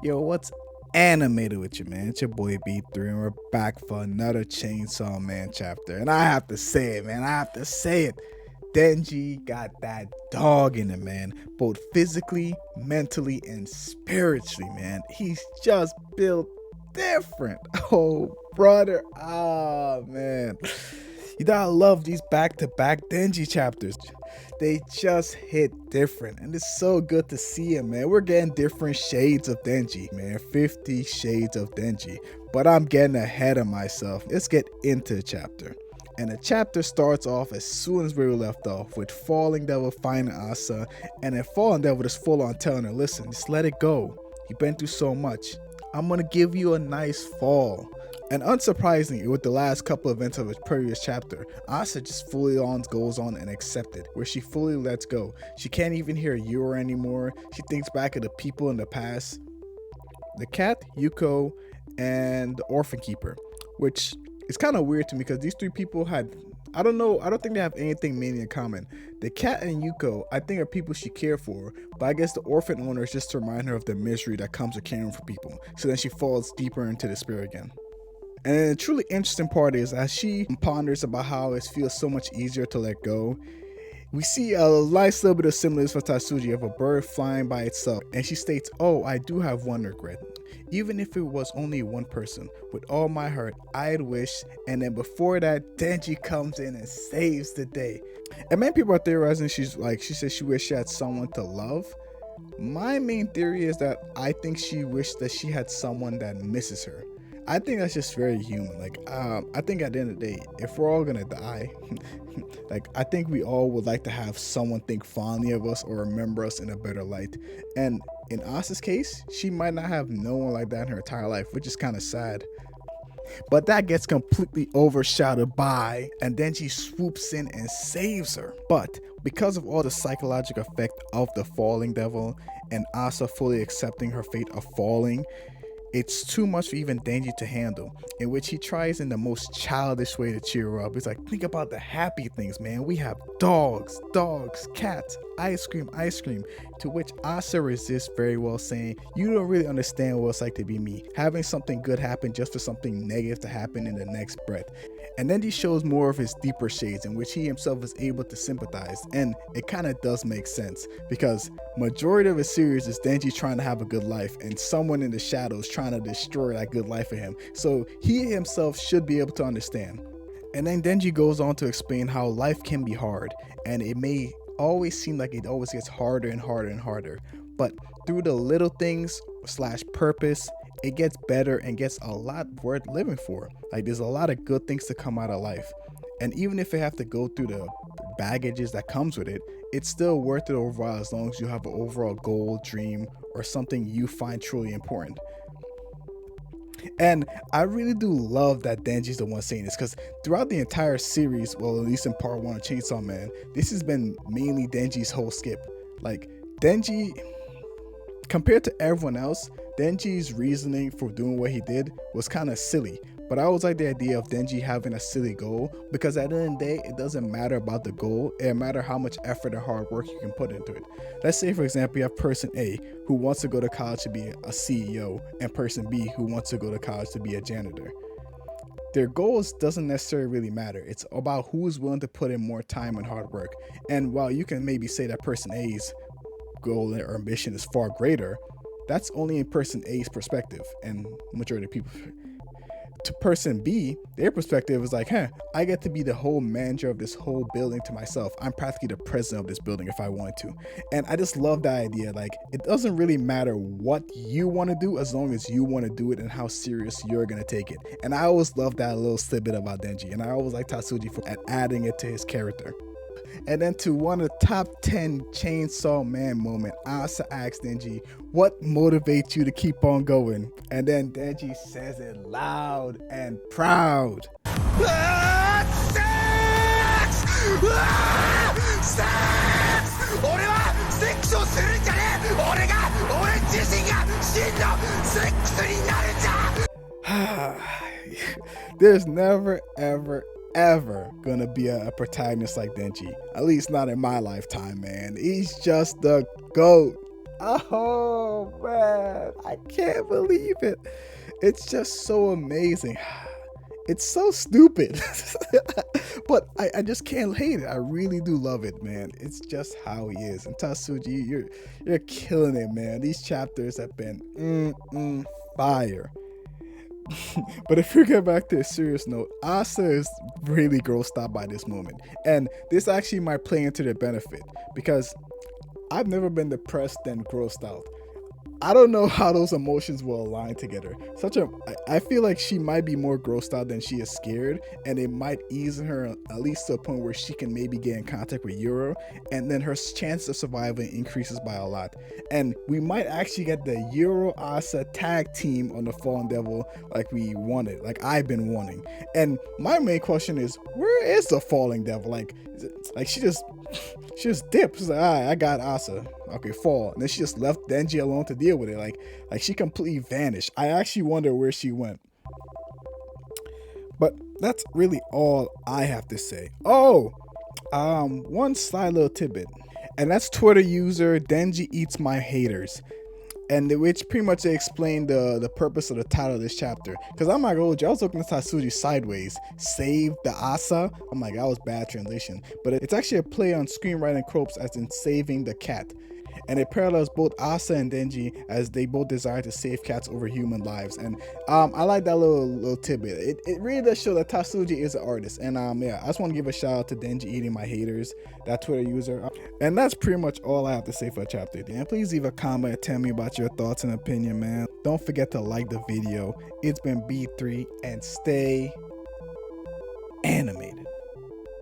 Yo, what's animated with you, man? It's your boy B3, and we're back for another Chainsaw Man chapter. And I have to say it, man. I have to say it. Denji got that dog in him, man. Both physically, mentally, and spiritually, man. He's just built different. Oh, brother. Oh, man. You know, I love these back-to-back Denji chapters. They just hit different, and it's so good to see him, man. We're getting different shades of Denji, man. 50 shades of Denji. But I'm getting ahead of myself. Let's get into the chapter. And the chapter starts off as soon as we were left off, with Falling Devil finding Asa, and then Falling Devil just full on telling her, listen, just let it go. You've been through so much. I'm gonna give you a nice fall. And unsurprisingly, with the last couple events of his previous chapter, Asa just fully on goes on and accepted, where she fully lets go. She can't even hear Yura anymore. She thinks back of the people in the past, the cat, Yuko, and the orphan keeper, which is kind of weird to me because these three people had, I don't know, I don't think they have anything mainly in common. The cat and Yuko, I think, are people she cared for, but I guess the orphan owner is just to remind her of the misery that comes with caring for people, so then she falls deeper into despair again. And the truly interesting part is, as she ponders about how it feels so much easier to let go, we see a nice little bit of similarity for Tatsuji of a bird flying by itself, and she states, oh, I do have one regret. Even if it was only one person, with all my heart, I'd wish, and then before that, Denji comes in and saves the day. And many people are theorizing she says she wished she had someone to love. My main theory is that I think she wished that she had someone that misses her. I think that's just very human. I think at the end of the day, if we're all gonna die, I think we all would like to have someone think fondly of us or remember us in a better light. And in Asa's case, she might not have no one like that in her entire life, which is kind of sad. But that gets completely overshadowed by, and then she swoops in and saves her. But because of all the psychological effect of the falling devil and Asa fully accepting her fate of falling, it's too much for even Denji to handle, in which he tries in the most childish way to cheer her up. It's like, think about the happy things, man. We have dogs, cats, ice cream, to which Asa resists very well, saying, you don't really understand what it's like to be me, having something good happen just for something negative to happen in the next breath. And then he shows more of his deeper shades, in which he himself is able to sympathize, and it kind of does make sense, because majority of his series is Denji trying to have a good life and someone in the shadows trying to destroy that good life for him, so he himself should be able to understand. And then Denji goes on to explain how life can be hard, and it may always seem like it always gets harder and harder and harder, but through the little things / purpose, it gets better and gets a lot worth living for. Like, there's a lot of good things to come out of life, and even if it have to go through the baggages that comes with it, it's still worth it overall, as long as you have an overall goal, dream, or something you find truly important. And I really do love that Denji's the one saying this, because throughout the entire series, well, at least in part 1 of Chainsaw Man, this has been mainly Denji's whole skip. Like, Denji, compared to everyone else, Denji's reasoning for doing what he did was kind of silly. But I always like the idea of Denji having a silly goal, because at the end of the day, it doesn't matter about the goal, it matters how much effort and hard work you can put into it. Let's say, for example, you have person A who wants to go to college to be a CEO, and person B who wants to go to college to be a janitor. Their goals doesn't necessarily really matter. It's about who's willing to put in more time and hard work. And while you can maybe say that person A's goal or ambition is far greater, that's only in person A's perspective, and majority of people. To person B, their perspective is like, I get to be the whole manager of this whole building to myself. I'm practically the president of this building if I wanted to. And I just love that idea. Like, it doesn't really matter what you want to do, as long as you want to do it and how serious you're going to take it. And I always love that little snippet about Denji, and I always like Tatsuji for adding it to his character. And then to one of the top 10 Chainsaw Man moment, Asa asks Denji, what motivates you to keep on going? And then Denji says it loud and proud. There's never, ever gonna be a protagonist like Denji, at least not in my lifetime, man. He's just the GOAT. Oh man, I can't believe it. It's just so amazing. It's so stupid. But I just can't hate it. I really do love it, man. It's just how he is. And Tatsuji, you're killing it, man. These chapters have been fire. But if we get back to a serious note, Asa is really grossed out by this moment. And this actually might play into their benefit because I've never been depressed and grossed out. I don't know how those emotions will align together. I feel like she might be more grossed out than she is scared, and it might ease her at least to a point where she can maybe get in contact with Yuro, and then her chance of surviving increases by a lot. And we might actually get the Yuro Asa tag team on the Fallen Devil like we wanted, like I've been wanting. And my main question is, where is the Falling Devil? Like she just dipped. She's like, all right, I got Asa. Okay, fall. And then she just left Denji alone to deal with it. Like she completely vanished. I actually wonder where she went. But that's really all I have to say. Oh, one side little tidbit. And that's Twitter user Denji Eats My Haters. And which pretty much they explained the purpose of the title of this chapter. Because I'm not gonna hold you, I was looking at Tatsuji sideways. Save the Asa. I'm like, that was bad translation. But it's actually a play on screenwriting tropes as in saving the cat. And it parallels both Asa and Denji as they both desire to save cats over human lives. And I like that little tidbit. It really does show that Tatsuji is an artist. And yeah, I just want to give a shout out to Denji Eating My Haters, that Twitter user. And that's pretty much all I have to say for chapter 3. And please leave a comment and tell me about your thoughts and opinion, man. Don't forget to like the video. It's been B3 and stay animated.